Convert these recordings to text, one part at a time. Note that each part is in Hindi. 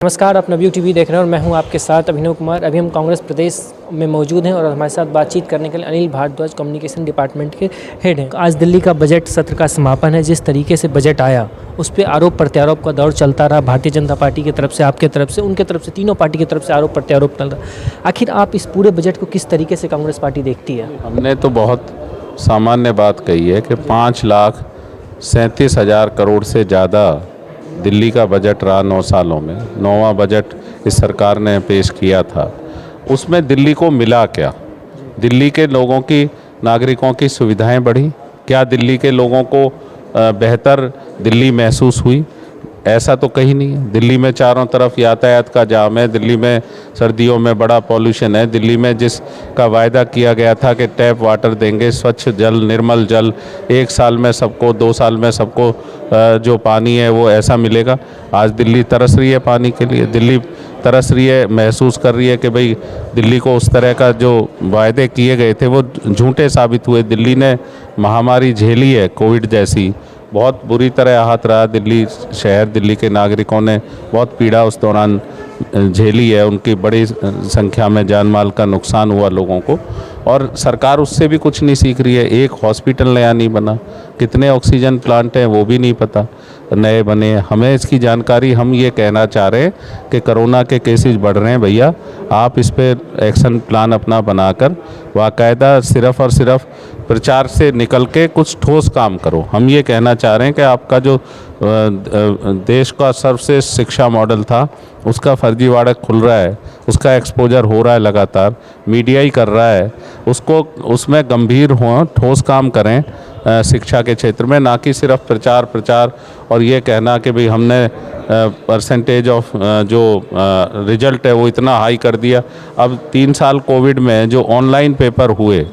नमस्कार, आप नवयुग टीवी देख रहे हैं और मैं हूं आपके साथ अभिनव कुमार। अभी हम कांग्रेस प्रदेश में मौजूद हैं और हमारे साथ बातचीत करने के लिए अनिल भारद्वाज कम्युनिकेशन डिपार्टमेंट के हेड हैं। आज दिल्ली का बजट सत्र का समापन है। जिस तरीके से बजट आया उस पर आरोप प्रत्यारोप का दौर चलता रहा। भारतीय जनता पार्टी की तरफ से, आपके तरफ से, उनके तरफ से, तीनों पार्टी की तरफ से आरोप प्रत्यारोप चल रहा। आखिर आप इस पूरे बजट को किस तरीके से कांग्रेस पार्टी देखती है? हमने तो बहुत सामान्य बात कही है कि 5,37,000 करोड़ से ज़्यादा दिल्ली का बजट रहा 9 सालों में। 9वां बजट इस सरकार ने पेश किया था। उसमें दिल्ली को मिला क्या? दिल्ली के लोगों की, नागरिकों की सुविधाएं बढ़ी क्या? दिल्ली के लोगों को बेहतर दिल्ली महसूस हुई? ऐसा तो कहीं नहीं है। दिल्ली में चारों तरफ यातायात का जाम है। दिल्ली में सर्दियों में बड़ा पॉल्यूशन है। दिल्ली में जिसका वायदा किया गया था कि टैप वाटर देंगे, स्वच्छ जल, निर्मल जल, 1 साल में सबको, 2 साल में सबको जो पानी है वो ऐसा मिलेगा। आज दिल्ली तरस रही है पानी के लिए। दिल्ली तरस रही है, महसूस कर रही है कि भाई दिल्ली को उस तरह का जो वायदे किए गए थे वो झूठे साबित हुए। दिल्ली ने महामारी झेली है, कोविड जैसी। बहुत बुरी तरह आहत रहा दिल्ली शहर। दिल्ली के नागरिकों ने बहुत पीड़ा उस दौरान झेली है। उनकी बड़ी संख्या में जान माल का नुकसान हुआ लोगों को, और सरकार उससे भी कुछ नहीं सीख रही है। एक हॉस्पिटल नया नहीं बना, कितने ऑक्सीजन प्लांट हैं वो भी नहीं पता नए बने। हमें इसकी जानकारी, हम ये कहना चाह रहे हैं कि कोरोना के केसेस बढ़ रहे हैं भैया, आप इस पर एक्शन प्लान अपना बनाकर बाकायदा सिर्फ़ और सिर्फ प्रचार से निकल के कुछ ठोस काम करो। हम ये कहना चाह रहे हैं कि आपका जो देश का सर्वश्रेष्ठ शिक्षा मॉडल था उसका फर्जीवाड़ा खुल रहा है, उसका एक्सपोजर हो रहा है लगातार, मीडिया ही कर रहा है। उसमें गंभीर हों, ठोस काम करें शिक्षा के क्षेत्र में, ना कि सिर्फ प्रचार और ये कहना कि भाई हमने परसेंटेज ऑफ जो रिजल्ट है वो इतना हाई कर दिया। अब 3 साल कोविड में जो ऑनलाइन पेपर हुए,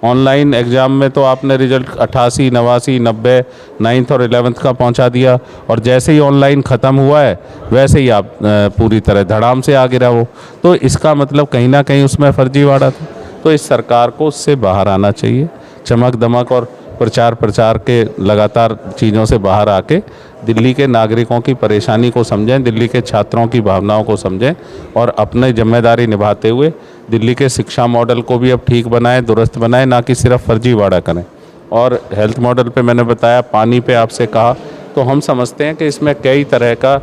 ऑनलाइन एग्ज़ाम में तो आपने रिजल्ट 88, 89, 90, 9th और 11th का पहुंचा दिया, और जैसे ही ऑनलाइन ख़त्म हुआ है वैसे ही आप पूरी तरह धड़ाम से आ गिरा वो। तो इसका मतलब कहीं ना कहीं उसमें फर्जीवाड़ा था। तो इस सरकार को उससे बाहर आना चाहिए। चमक दमक और प्रचार के लगातार चीज़ों से बाहर आके दिल्ली के नागरिकों की परेशानी को समझें, दिल्ली के छात्रों की भावनाओं को समझें, और अपनी जिम्मेदारी निभाते हुए दिल्ली के शिक्षा मॉडल को भी अब ठीक बनाएं, दुरुस्त बनाएं, ना कि सिर्फ फर्जीवाड़ा करें। और हेल्थ मॉडल पे मैंने बताया, पानी पे आपसे कहा, तो हम समझते हैं कि इसमें कई तरह का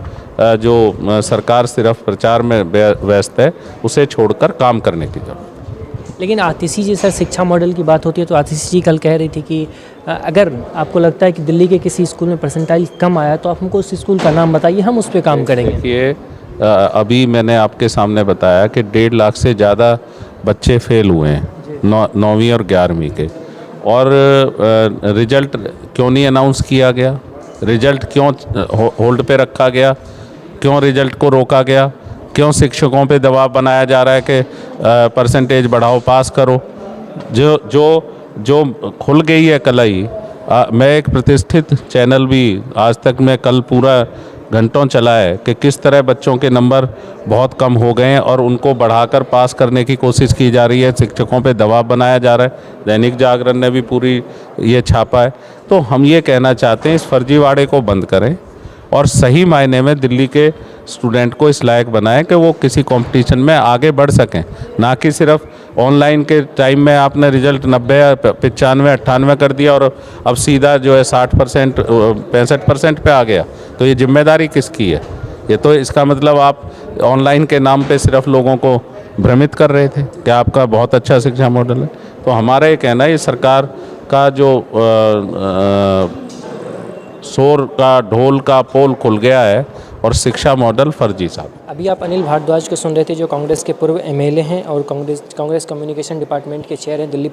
जो सरकार सिर्फ प्रचार में व्यस्त है, उसे छोड़कर काम करने की जरूरत। लेकिन आतिशी जी, सर, शिक्षा मॉडल की बात होती है तो आतिशी जी कल कह रही थी कि अगर आपको लगता है कि दिल्ली के किसी स्कूल में परसेंटाइल कम आया तो आप हमको उस स्कूल का नाम बताइए, हम उस पर काम करेंगे। देखिए, अभी मैंने आपके सामने बताया कि 1.5 लाख से ज़्यादा बच्चे फेल हुए हैं 9वीं और 11वीं के, और रिजल्ट क्यों नहीं अनाउंस किया गया? रिजल्ट क्यों होल्ड पे रखा गया? क्यों रिजल्ट को रोका गया? क्यों शिक्षकों पे दबाव बनाया जा रहा है कि परसेंटेज बढ़ाओ, पास करो? जो खुल गई है कलाई। मैं एक प्रतिष्ठित चैनल भी आज तक में कल पूरा घंटों चला है कि किस तरह बच्चों के नंबर बहुत कम हो गए हैं और उनको बढ़ाकर पास करने की कोशिश की जा रही है। शिक्षकों पे दबाव बनाया जा रहा है। दैनिक जागरण ने भी पूरी ये छापा है। तो हम ये कहना चाहते हैं, इस फर्जीवाड़े को बंद करें और सही मायने में दिल्ली के स्टूडेंट को इस लायक बनाएं कि वो किसी कंपटीशन में आगे बढ़ सकें, ना कि सिर्फ ऑनलाइन के टाइम में आपने रिजल्ट 90, 95, 98 कर दिया और अब सीधा जो है 60%, 65% पे आ गया। तो ये जिम्मेदारी किसकी है? ये तो इसका मतलब आप ऑनलाइन के नाम पे सिर्फ लोगों को भ्रमित कर रहे थे कि आपका बहुत अच्छा शिक्षा मॉडल है। तो हमारा ये कहना है, ये सरकार का जो शोर का, ढोल का पोल खुल गया है और शिक्षा मॉडल फर्जी साहब। अभी आप अनिल भारद्वाज को सुन रहे थे, जो कांग्रेस के पूर्व एमएलए हैं और कांग्रेस कम्युनिकेशन डिपार्टमेंट के चेयर हैं दिल्ली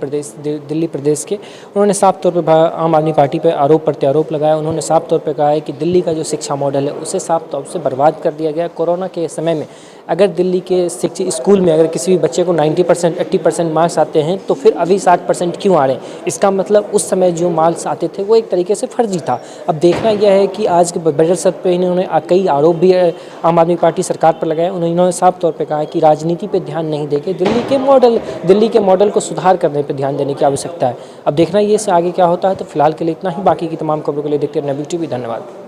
प्रदेश के। उन्होंने साफ तौर पे आम आदमी पार्टी पे आरोप प्रत्यारोप लगाया। उन्होंने साफ तौर पे कहा है कि दिल्ली का जो शिक्षा मॉडल है उसे साफ तौर से बर्बाद कर दिया गया। कोरोना के समय में अगर दिल्ली के स्कूल में अगर किसी भी बच्चे को 90%, 80% मार्क्स आते हैं तो फिर अभी 60% क्यों आ रहे हैं? इसका मतलब उस समय जो मार्क्स आते थे वो एक तरीके से फर्जी था। अब देखना यह है कि आज के बजट सत्र पे इन्होंने कई आरोप भी आम आदमी पार्टी सरकार पर लगाए। उन्होंने साफ तौर पे कहा है कि राजनीति पे ध्यान नहीं देके दिल्ली के मॉडल को सुधार करने पे ध्यान देने की आवश्यकता है। अब देखना ये से आगे क्या होता है। तो फिलहाल के लिए इतना ही। बाकी की तमाम खबरों के लिए देखते रहना नवयुग टीवी। धन्यवाद।